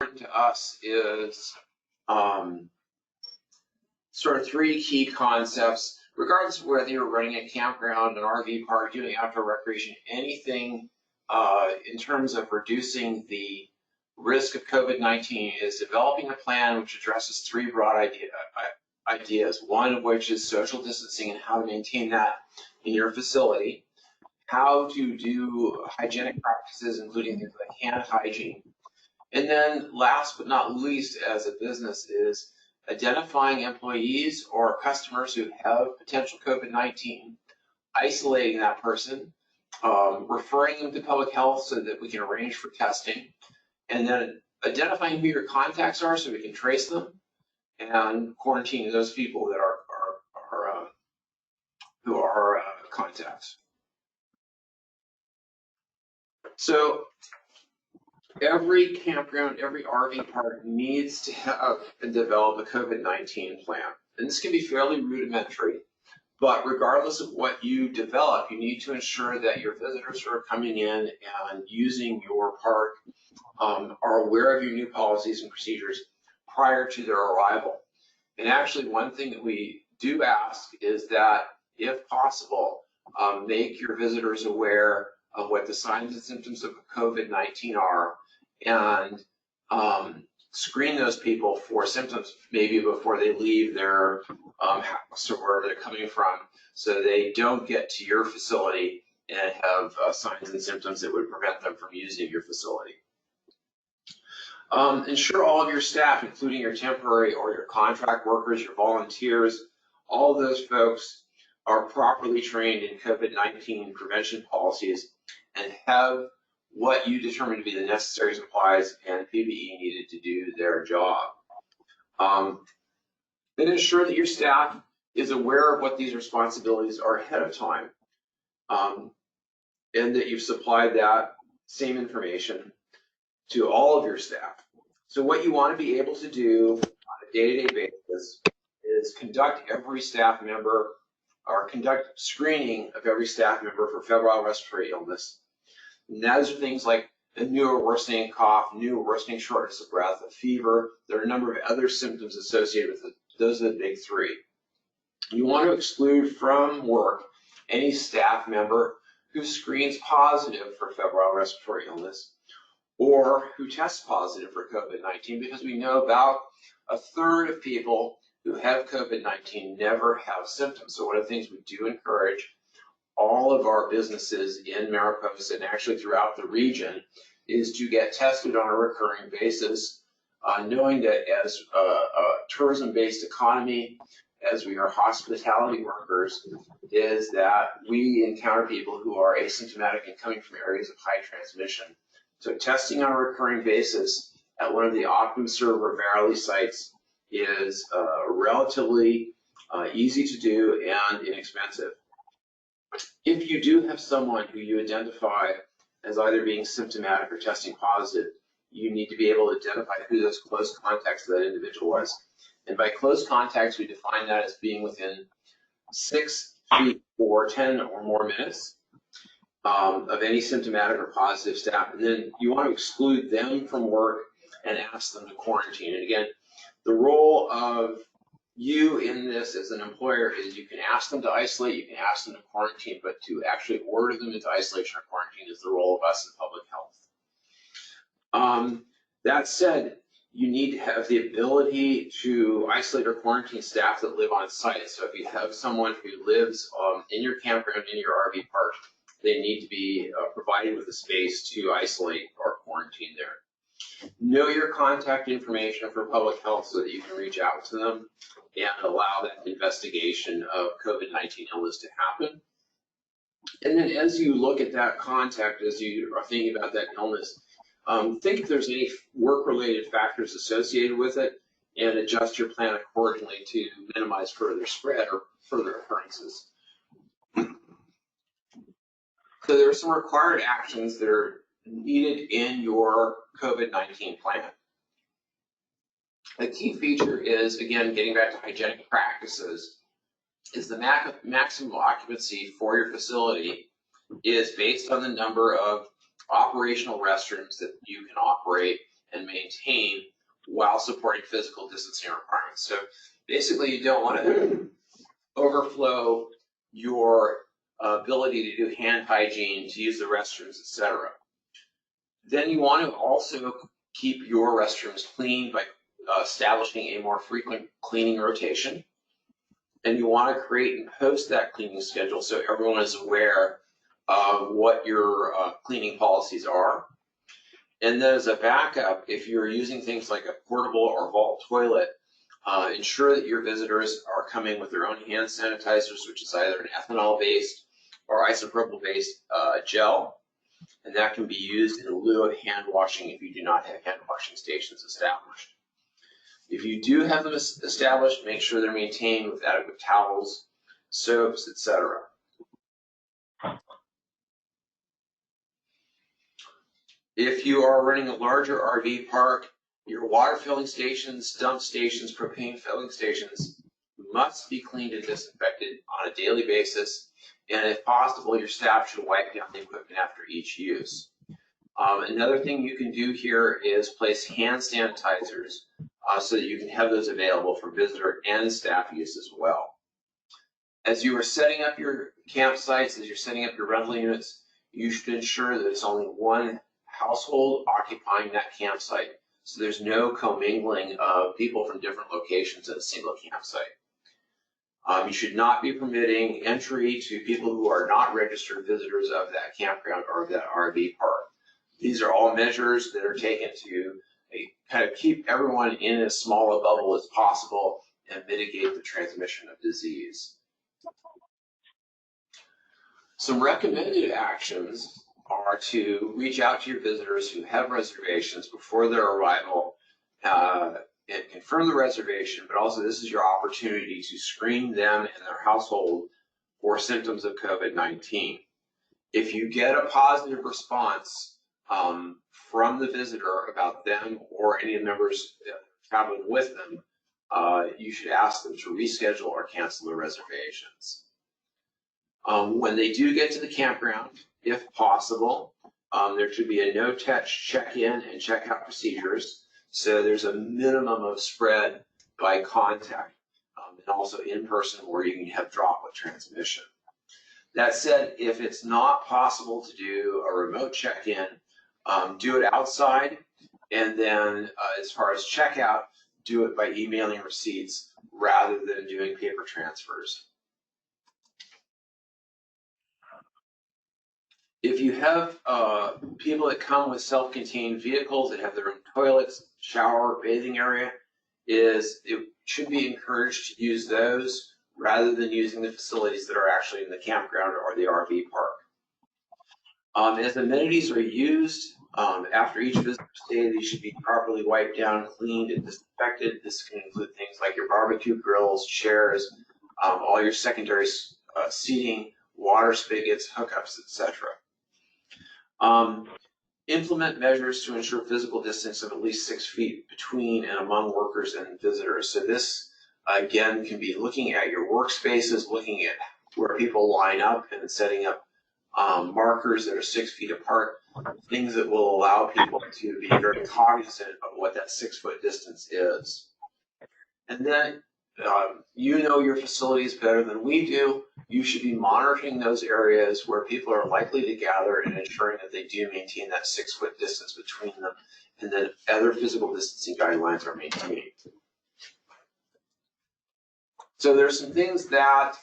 to us is sort of three key concepts, regardless of whether you're running a campground, an RV park, doing outdoor recreation, anything in terms of reducing the risk of COVID-19 is developing a plan which addresses three broad ideas, one of which is social distancing and how to maintain that in your facility, how to do hygienic practices, including things like hand hygiene. And then last but not least, as a business, is identifying employees or customers who have potential COVID-19, isolating that person, referring them to public health so that we can arrange for testing, and then identifying who your contacts are so we can trace them, and quarantining those people that are contacts. So every campground, every RV park needs to have and develop a COVID-19 plan. And this can be fairly rudimentary, but regardless of what you develop, you need to ensure that your visitors who are coming in and using your park are aware of your new policies and procedures prior to their arrival. And actually, one thing that we do ask is that, if possible, make your visitors aware of what the signs and symptoms of COVID-19 are, and screen those people for symptoms maybe before they leave their house or wherever they're coming from, so they don't get to your facility and have signs and symptoms that would prevent them from using your facility. Ensure all of your staff, including your temporary or your contract workers, your volunteers, all those folks are properly trained in COVID-19 prevention policies and have what you determine to be the necessary supplies and PPE needed to do their job. Then ensure that your staff is aware of what these responsibilities are ahead of time, and that you've supplied that same information to all of your staff. So what you want to be able to do on a day-to-day basis is conduct every staff member, or conduct screening of every staff member for febrile respiratory illness. And those are things like a new or worsening cough, new or worsening shortness of breath, a fever. There are a number of other symptoms associated with it. Those are the big three. You want to exclude from work any staff member who screens positive for febrile respiratory illness or who tests positive for COVID-19, because we know about a third of people who have COVID-19 never have symptoms. So one of the things we do encourage all of our businesses in Mariposa and actually throughout the region is to get tested on a recurring basis, knowing that as a tourism-based economy, as we are hospitality workers, is that we encounter people who are asymptomatic and coming from areas of high transmission. So testing on a recurring basis at one of the Optum Server Verily sites is relatively easy to do and inexpensive. If you do have someone who you identify as either being symptomatic or testing positive, you need to be able to identify who those close contacts of that individual was. And by close contacts, we define that as being within 6 feet for 10 or more minutes of any symptomatic or positive staff. And then you want to exclude them from work and ask them to quarantine. And again, the role of you in this as an employer is you can ask them to isolate, you can ask them to quarantine, but to actually order them into isolation or quarantine is the role of us in public health. That said, you need to have the ability to isolate or quarantine staff that live on site. So if you have someone who lives in your campground, in your RV park, they need to be provided with a space to isolate or quarantine there. Know your contact information for public health so that you can reach out to them and allow that investigation of COVID-19 illness to happen. And then as you look at that contact, as you are thinking about that illness, think if there's any work-related factors associated with it and adjust your plan accordingly to minimize further spread or further occurrences. So there are some required actions that are needed in your COVID-19 plan. A key feature is, again, getting back to hygienic practices, is the maximum occupancy for your facility is based on the number of operational restrooms that you can operate and maintain while supporting physical distancing requirements. So basically, you don't want to overflow your ability to do hand hygiene, to use the restrooms, etc. Then you want to also keep your restrooms clean by establishing a more frequent cleaning rotation. And you want to create and post that cleaning schedule so everyone is aware of what your cleaning policies are. And then as a backup, if you're using things like a portable or vault toilet, ensure that your visitors are coming with their own hand sanitizers, which is either an ethanol-based or isopropyl-based gel, and that can be used in lieu of hand washing if you do not have hand washing stations established. If you do have them established, make sure they're maintained with adequate towels, soaps, etc. If you are running a larger RV park, your water filling stations, dump stations, propane filling stations must be cleaned and disinfected on a daily basis, and if possible, your staff should wipe down the equipment after each use. Another thing you can do here is place hand sanitizers so that you can have those available for visitor and staff use as well. As you are setting up your campsites, as you're setting up your rental units, you should ensure that it's only one household occupying that campsite, so there's no commingling of people from different locations at a single campsite. You should not be permitting entry to people who are not registered visitors of that campground or of that RV park. These are all measures that are taken to kind of keep everyone in as small a bubble as possible and mitigate the transmission of disease. Some recommended actions are to reach out to your visitors who have reservations before their arrival and confirm the reservation, but also this is your opportunity to screen them and their household for symptoms of COVID-19. If you get a positive response from the visitor about them or any members traveling with them, you should ask them to reschedule or cancel their reservations. When they do get to the campground, if possible, there should be a no-touch check-in and check-out procedures. So there's a minimum of spread by contact and also in person where you can have droplet transmission. That said, if it's not possible to do a remote check-in, do it outside, and then as far as checkout, do it by emailing receipts rather than doing paper transfers. If you have people that come with self-contained vehicles that have their own toilets, shower, bathing area, it should be encouraged to use those rather than using the facilities that are actually in the campground or the RV park. As amenities are used, after each visitor stay, these should be properly wiped down, cleaned, and disinfected. This can include things like your barbecue grills, chairs, all your secondary seating, water spigots, hookups, etc. Implement measures to ensure physical distance of at least 6 feet between and among workers and visitors. So this, again, can be looking at your workspaces, looking at where people line up and setting up markers that are 6 feet apart, things that will allow people to be very cognizant of what that 6-foot distance is. And then you know your facilities better than we do. You should be monitoring those areas where people are likely to gather and ensuring that they do maintain that 6-foot distance between them, and that other physical distancing guidelines are maintained. So there's some things that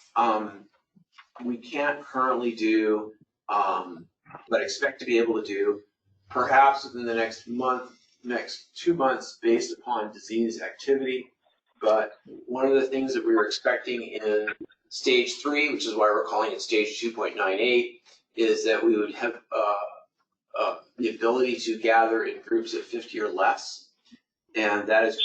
we can't currently do, but expect to be able to do perhaps within the next 2 months based upon disease activity. But one of the things that we were expecting in stage 3, which is why we're calling it stage 2.98, is that we would have the ability to gather in groups of 50 or less, and that is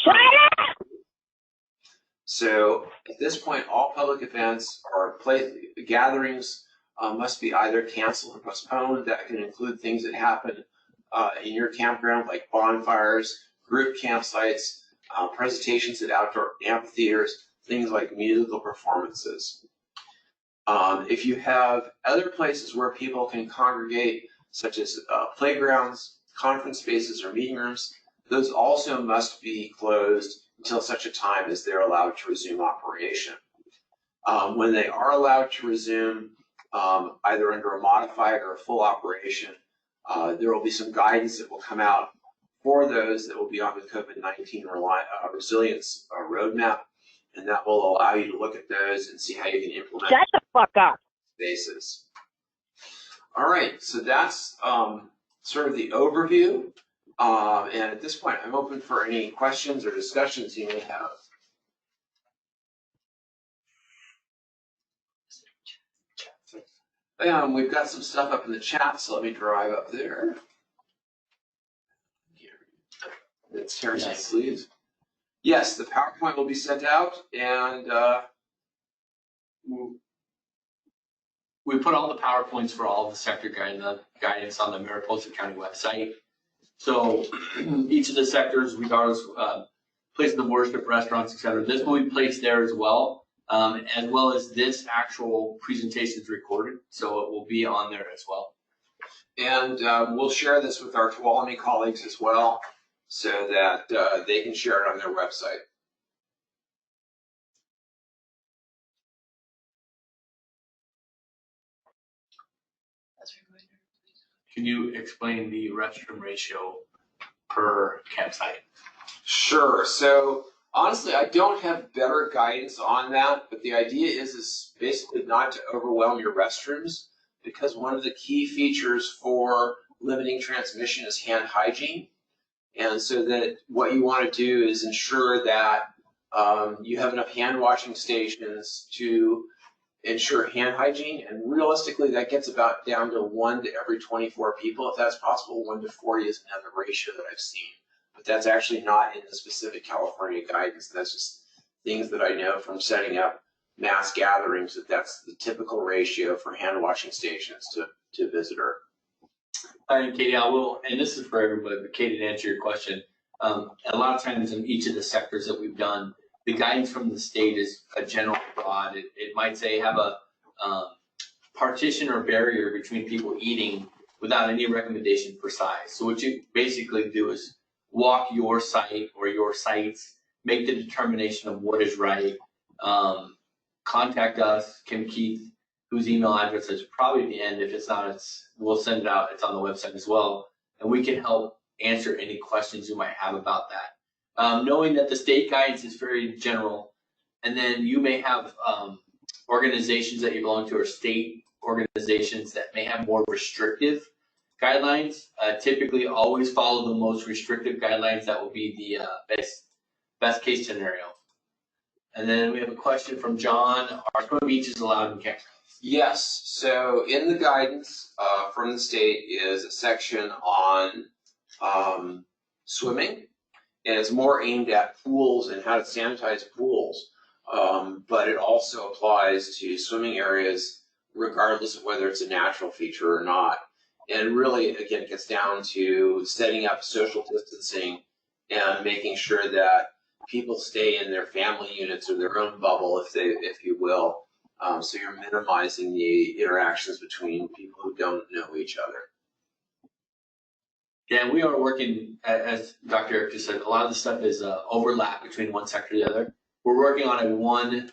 so at this point all public events or gatherings must be either canceled or postponed. That can include things that happen in your campground, like bonfires, group campsites, presentations at outdoor amphitheaters, things like musical performances. If you have other places where people can congregate, such as playgrounds, conference spaces, or meeting rooms, those also must be closed until such a time as they're allowed to resume operation. When they are allowed to resume, either under a modified or a full operation, there will be some guidance that will come out for those that will be on the COVID-19 resilience roadmap, and that will allow you to look at those and see how you can implement. Shut the fuck up. Spaces. All right, so that's sort of the overview, and at this point, I'm open for any questions or discussions you may have. We've got some stuff up in the chat, so let me drive up there. It's here, yes. Please. Yes, the PowerPoint will be sent out, and we put all the PowerPoints for all of the sector guidance on the Mariposa County website. So each of the sectors, regardless, places of worship, restaurants, etc., this will be placed there as well as this actual presentation is recorded, so it will be on there as well. And we'll share this with our Tuolumne colleagues as well, so that they can share it on their website. Can you explain the restroom ratio per campsite? Sure. So honestly, I don't have better guidance on that, but the idea is basically not to overwhelm your restrooms, because one of the key features for limiting transmission is hand hygiene. And so that what you want to do is ensure that you have enough hand washing stations to ensure hand hygiene, and realistically that gets about down to 1 to every 24 people. If that's possible, 1 to 40 is another ratio that I've seen, but that's actually not in the specific California guidance. That's just things that I know from setting up mass gatherings, that's the typical ratio for hand washing stations to visitor. And Katie, I will, and this is for everybody, but Katie, to answer your question, a lot of times in each of the sectors that we've done, the guidance from the state is a general broad. It might say have a partition or barrier between people eating without any recommendation for size. So what you basically do is walk your site or your sites, make the determination of what is right. Contact us, Kim Keith, whose email address is probably at the end. If it's not, we'll send it out. It's on the website as well, and we can help answer any questions you might have about that. Knowing that the state guidance is very general, and then you may have organizations that you belong to or state organizations that may have more restrictive guidelines. Typically, always follow the most restrictive guidelines. That will be the best case scenario. And then we have a question from John. Are swim beaches allowed in campgrounds? Yes. So in the guidance from the state is a section on swimming, and it's more aimed at pools and how to sanitize pools. But it also applies to swimming areas regardless of whether it's a natural feature or not. And really, again, it gets down to setting up social distancing and making sure that people stay in their family units or their own bubble, if you will. So you're minimizing the interactions between people who don't know each other. Yeah, we are working, as Dr. Eric just said, a lot of the stuff is overlap between one sector and the other. We're working on one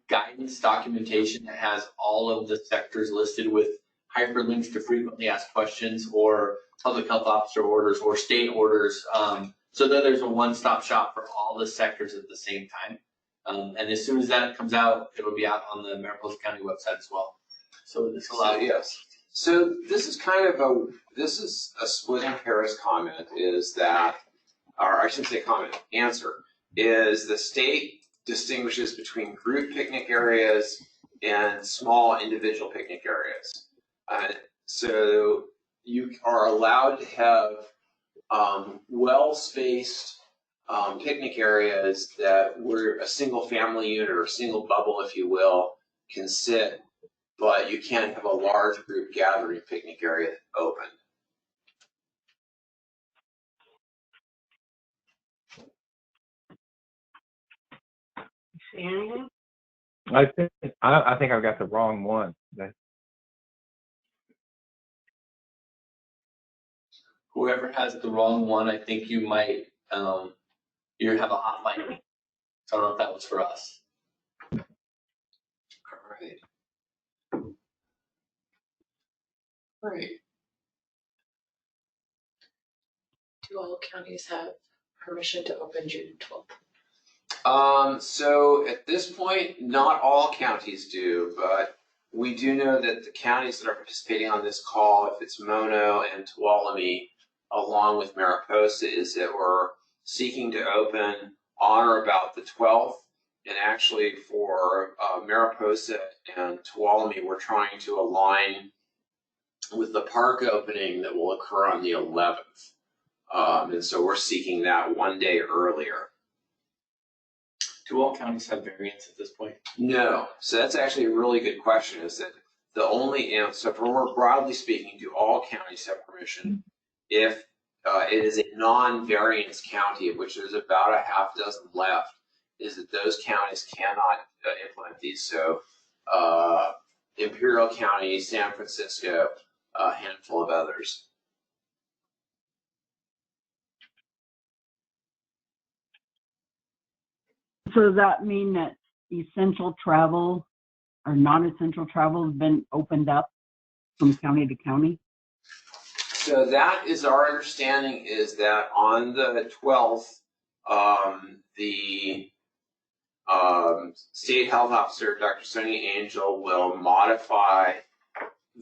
guidance documentation that has all of the sectors listed with hyperlinks to frequently asked questions or public health officer orders or state orders, so that there's a one-stop shop for all the sectors at the same time. And as soon as that comes out, it'll be out on the Mariposa County website as well. So this allows. Yes. So this is kind of a splitting hairs comment, is that, or I shouldn't say comment, answer, is the state distinguishes between group picnic areas and small individual picnic areas. So you are allowed to have well-spaced picnic areas that where a single family unit or a single bubble, if you will, can sit, but you can't have a large group gathering picnic area open. See anything? I think I've got the wrong one. Whoever has the wrong one, I think you might you have a hotline. So I don't know if that was for us. All right. Great. Do all counties have permission to open June 12th? So at this point, not all counties do, but we do know that the counties that are participating on this call, if it's Mono and Tuolumne, along with Mariposa, is that we're seeking to open on or about the 12th. And actually for Mariposa and Tuolumne, we're trying to align with the park opening that will occur on the 11th. And so we're seeking that one day earlier. Do all counties have variants at this point? No. So that's actually a really good question, is that the only answer, for more broadly speaking, do all counties have permission? If it is a non-variance county, of which there's about a half dozen left, is that those counties cannot implement these. So Imperial County, San Francisco, a handful of others. So does that mean that essential travel or non-essential travel has been opened up from county to county? So that is our understanding, is that on the 12th, the State Health Officer, Dr. Sonia Angel, will modify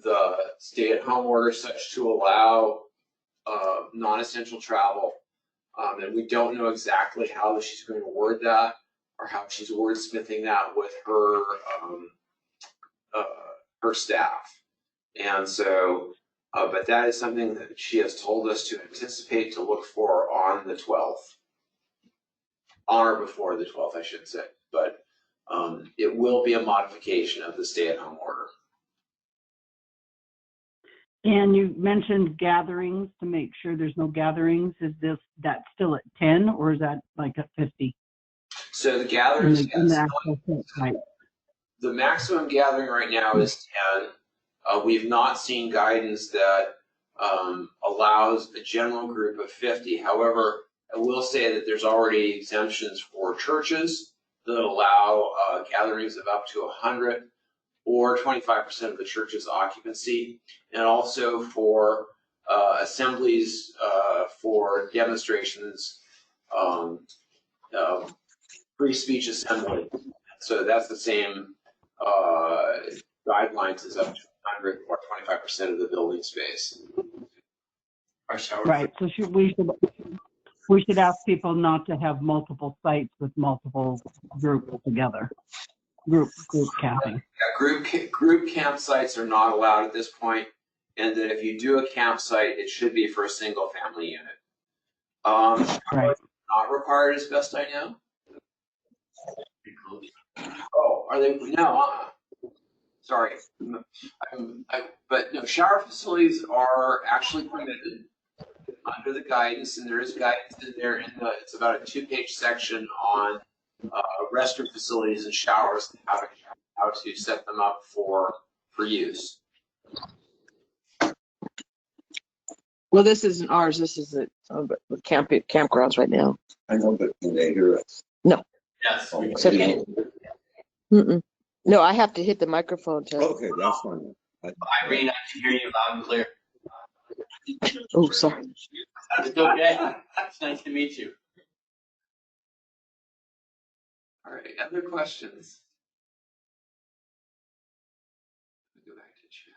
the stay-at-home order such to allow non-essential travel. And we don't know exactly how she's going to word that or how she's wordsmithing that with her her staff. And so, but that is something that she has told us to anticipate to look for on the 12th. On or before the 12th, I should say. But it will be a modification of the stay-at-home order. And you mentioned gatherings to make sure there's no gatherings. Is that still at 10 or is that like at 50? So the gatherings, In the actual site? The maximum gathering right now is 10. We've not seen guidance that allows a general group of 50. However, I will say that there's already exemptions for churches that allow gatherings of up to 100 or 25% of the church's occupancy, and also for assemblies for demonstrations, free speech assembly. So that's the same guidelines as up to 100 or 25% of the building space. Our shower. Right. So we should ask people not to have multiple sites with multiple groups together. Group camping. Yeah, group campsites are not allowed at this point, and that if you do a campsite, it should be for a single family unit. Right. Not required, as best I know. Oh, are they? No. Sorry. But no, shower facilities are actually permitted under the guidance, and there is guidance in there. It's about a 2-page section on restroom facilities and showers, and how to set them up for use. Well, this isn't ours. This is the campgrounds right now. I know, but can they hear us? Yes. It's okay. No, I have to hit the microphone to. Okay, that's fine. Irene, I can hear you loud and clear. Oh, sorry. It's okay. It's nice to meet you. All right, other questions? Go back to chat.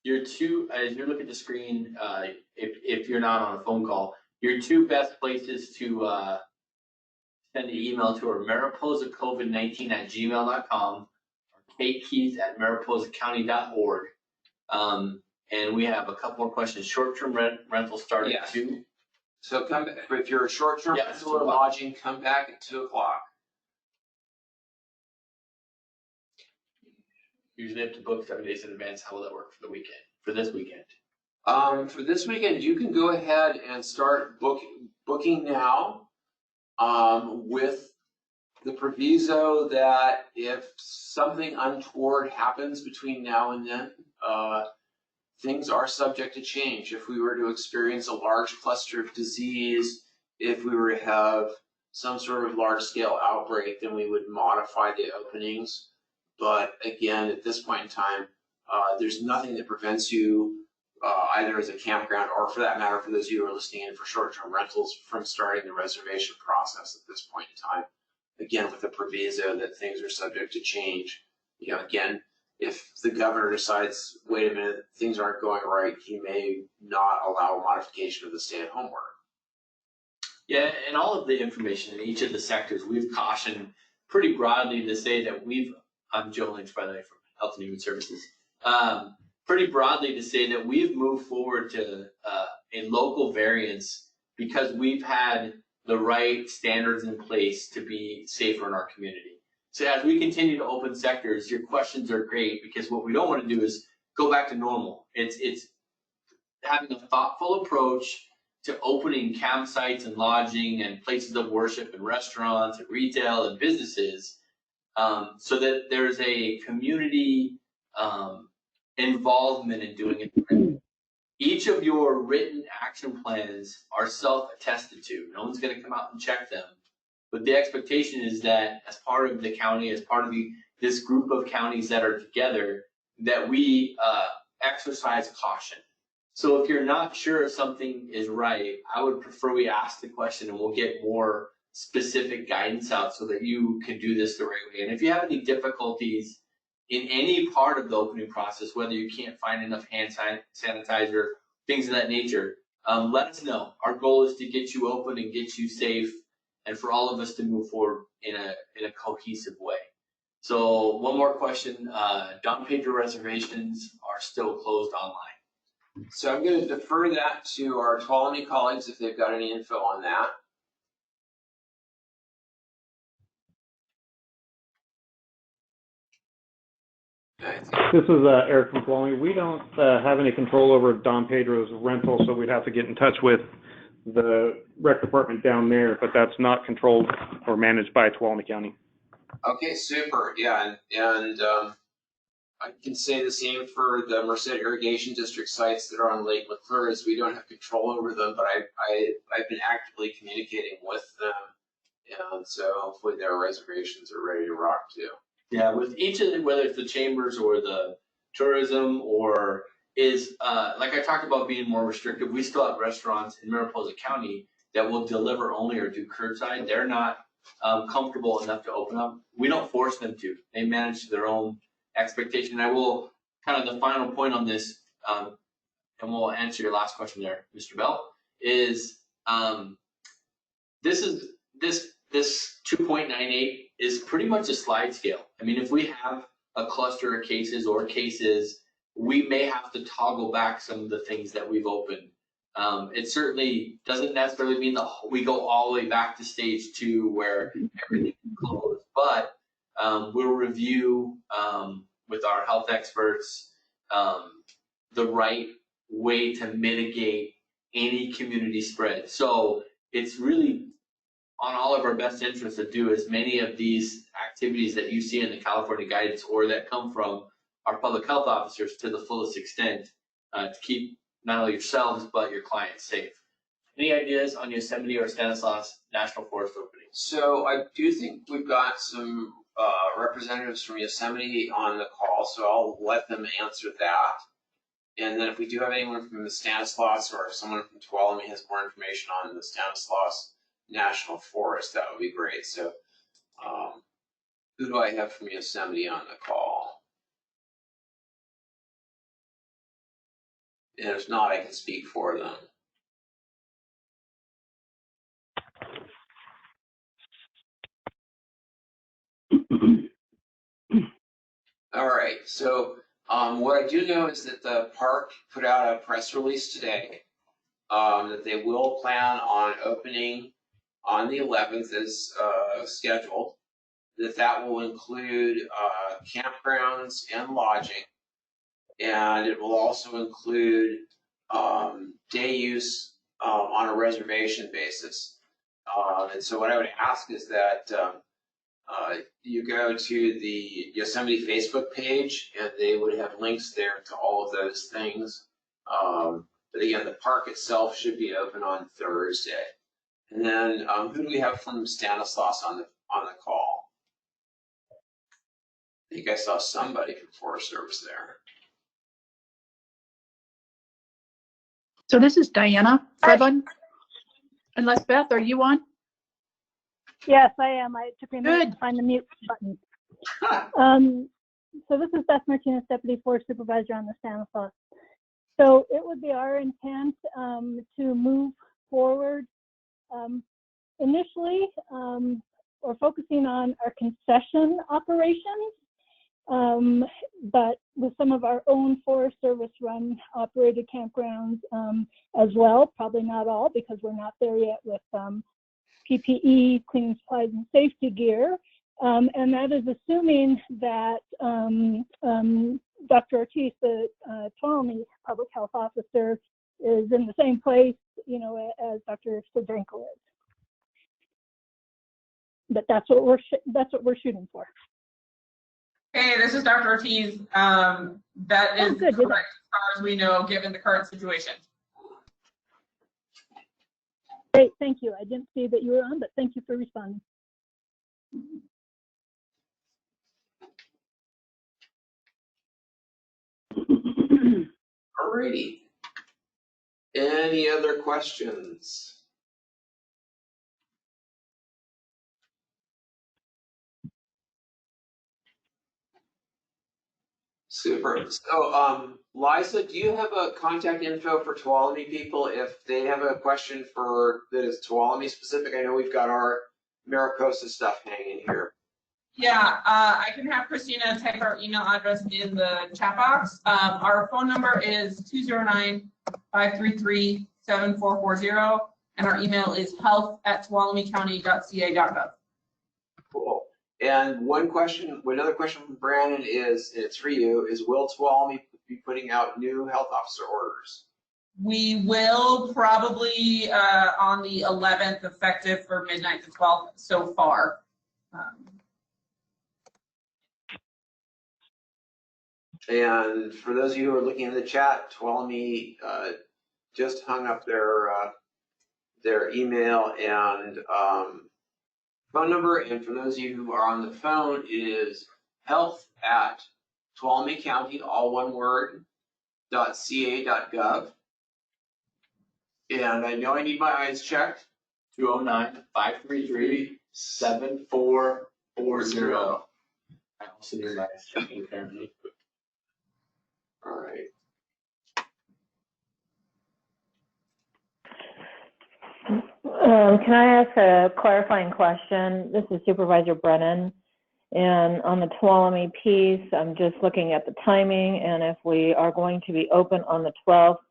Your two, as you look at the screen, if you're not on a phone call, your two best places to send an email to are mariposacovid19@gmail.com or katekeys@mariposacounty.org. And we have a couple more questions. Short-term rentals start at 2. So come back, if you're a short-term Yeah, rental or lodging, come back at 2 o'clock. Usually have to book 7 days in advance. How will that work for the weekend? For this weekend? For this weekend, you can go ahead and start booking now with the proviso that if something untoward happens between now and then, things are subject to change. If we were to experience a large cluster of disease, if we were to have some sort of large scale outbreak, then we would modify the openings. But again, at this point in time, there's nothing that prevents you, either as a campground or for that matter, for those of you who are listening in for short-term rentals, from starting the reservation process at this point in time. Again, with the proviso that things are subject to change. You know, again, if the governor decides, wait a minute, things aren't going right, he may not allow a modification of the stay-at-home order. Yeah, and all of the information in each of the sectors, we've cautioned pretty broadly to say that I'm Joe Lynch, by the way, from Health and Human Services. Pretty broadly to say that we've moved forward to a local variance because we've had the right standards in place to be safer in our community. So as we continue to open sectors, your questions are great because what we don't want to do is go back to normal. It's having a thoughtful approach to opening campsites and lodging and places of worship and restaurants and retail and businesses, so that there's a community involvement in doing it. Each of your written action plans are self-attested to. No one's going to come out and check them. But the expectation is that as part of the county, as part of this group of counties that are together, that we exercise caution. So if you're not sure if something is right, I would prefer we ask the question and we'll get more specific guidance out so that you can do this the right way. And if you have any difficulties in any part of the opening process, whether you can't find enough hand sanitizer, things of that nature, let us know. Our goal is to get you open and get you safe, and for all of us to move forward in a cohesive way. So one more question, Don Pedro reservations are still closed online. So I'm going to defer that to our Tuolumne colleagues if they've got any info on that. This is Eric from Tuolumne. We don't have any control over Don Pedro's rental, so we'd have to get in touch with the rec department down there, but that's not controlled or managed by Tuolumne County. Okay, super. Yeah, and I can say the same for the Merced Irrigation District sites that are on Lake McClure, as we don't have control over them, but I've been actively communicating with them, and so hopefully their reservations are ready to rock too. Yeah, with each of them, whether it's the chambers or the tourism or is, like I talked about being more restrictive, we still have restaurants in Mariposa County that will deliver only or do curbside. They're not comfortable enough to open up. We don't force them to. They manage their own expectation. I will, kind of the final point on this, and we'll answer your last question there, Mr. Bell, is this 2.98 is pretty much a slide scale. I mean, if we have a cluster of cases, we may have to toggle back some of the things that we've opened. It certainly doesn't necessarily mean that we go all the way back to stage 2 where everything is closed, but we'll review with our health experts the right way to mitigate any community spread. So it's really on all of our best interests to do as many of these activities that you see in the California guidance or that come from our public health officers to the fullest extent to keep not only yourselves but your clients safe. Any ideas on Yosemite or Stanislaus National Forest opening? So I do think we've got some representatives from Yosemite on the call, so I'll let them answer that. And then if we do have anyone from the Stanislaus or if someone from Tuolumne has more information on the Stanislaus National Forest, that would be great. So who do I have from Yosemite on the call? And if not, I can speak for them. All right, so what I do know is that the park put out a press release today that they will plan on opening on the 11th as scheduled, that will include campgrounds and lodging, and it will also include day use on a reservation basis. And so what I would ask is that you go to the Yosemite Facebook page, and they would have links there to all of those things. But again, the park itself should be open on Thursday. And then who do we have from Stanislaus on the call? I think I saw somebody from Forest Service there. So this is Diana Fredlin. Unless Beth, are you on? Yes, I am. It took me a minute Good. to find the mute button. So this is Beth Martinez, Deputy Forest Supervisor on the Stanislaus. So it would be our intent to move forward. Initially, we're focusing on our concession operations, but with some of our own Forest Service run operated campgrounds as well, probably not all because we're not there yet with PPE, cleaning supplies, and safety gear. And that is assuming that Dr. Ortiz, the Tuolumne Public Health Officer, is in the same place, as Dr. Sadrenko is. But that's what we're shooting for. Hey, this is Dr. Ortiz. That is good. correct as far as we know, given the current situation. Great, thank you. I didn't see that you were on, but thank you for responding. Alrighty. Any other questions? Super. So, Liza, do you have a contact info for Tuolumne people if they have a question that is Tuolumne specific? I know we've got our Mariposa stuff hanging here. Yeah, I can have Christina type our email address in the chat box. Our phone number is 209-533-7440, and our email is health@tuolumecounty.ca.gov. Cool. And another question from Brandon is, and it's for you, is will Tuolumne be putting out new health officer orders? We will probably on the 11th, effective for midnight to 12th so far. And for those of you who are looking in the chat, Tuolumne just hung up their email and phone number. And for those of you who are on the phone, is health@tuolumecounty, all one word, .ca.gov. And I know I need my eyes checked. 209-533-7440. I also need my eyes checked, apparently. All right. Can I ask a clarifying question? This is Supervisor Brennan. And on the Tuolumne piece, I'm just looking at the timing and if we are going to be open on the 12th.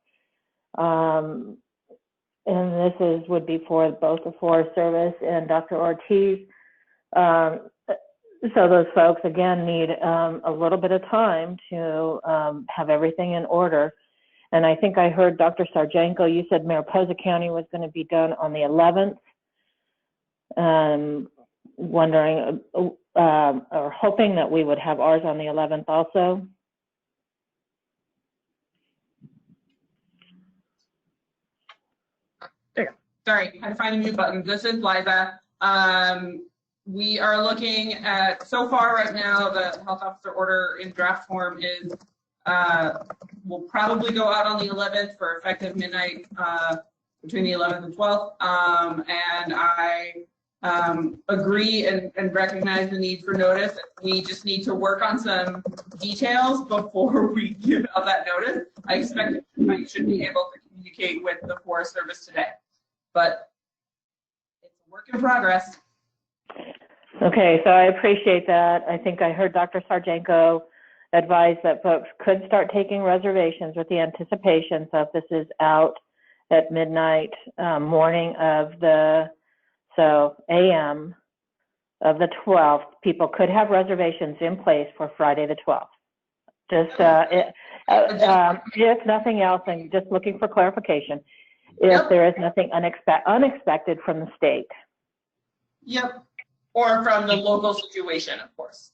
And this would be for both the Forest Service and Dr. Ortiz. So those folks, again, need a little bit of time to have everything in order. And I think I heard Dr. Sarjenko, you said Mariposa County was going to be done on the 11th. Wondering or hoping that we would have ours on the 11th also. There. Sorry, I had to find a mute button. This is Liza. We are looking at, so far right now, the health officer order in draft form is, will probably go out on the 11th for effective midnight between the 11th and 12th. And I agree and recognize the need for notice. We just need to work on some details before we give out that notice. I expect we should be able to communicate with the Forest Service today, but it's a work in progress. Okay, so I appreciate that. I think I heard Dr. Sarjenko advise that folks could start taking reservations with the anticipation. So if this is out at midnight morning of the, AM of the 12th, people could have reservations in place for Friday the 12th. Just if nothing else, and just looking for clarification, if there is nothing unexpected from the state. Yep. or from the local situation, of course.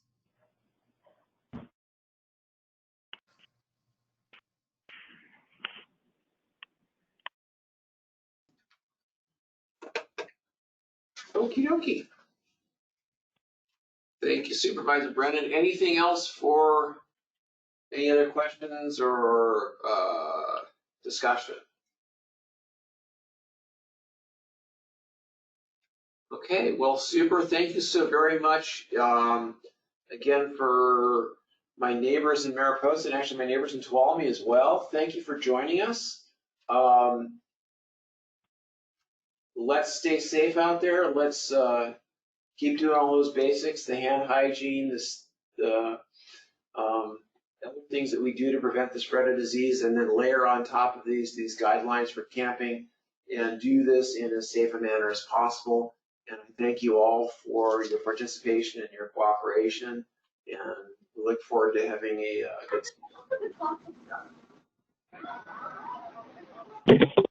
Okie dokie. Thank you, Supervisor Brennan. Anything else for any other questions or discussion? Okay, well, super. Thank you so very much again for my neighbors in Mariposa and actually my neighbors in Tuolumne as well. Thank you for joining us. Let's stay safe out there. Let's keep doing all those basics, the hand hygiene, the other things that we do to prevent the spread of disease, and then layer on top of these guidelines for camping and do this in as safe a manner as possible. And I thank you all for your participation and your cooperation, and we look forward to having a good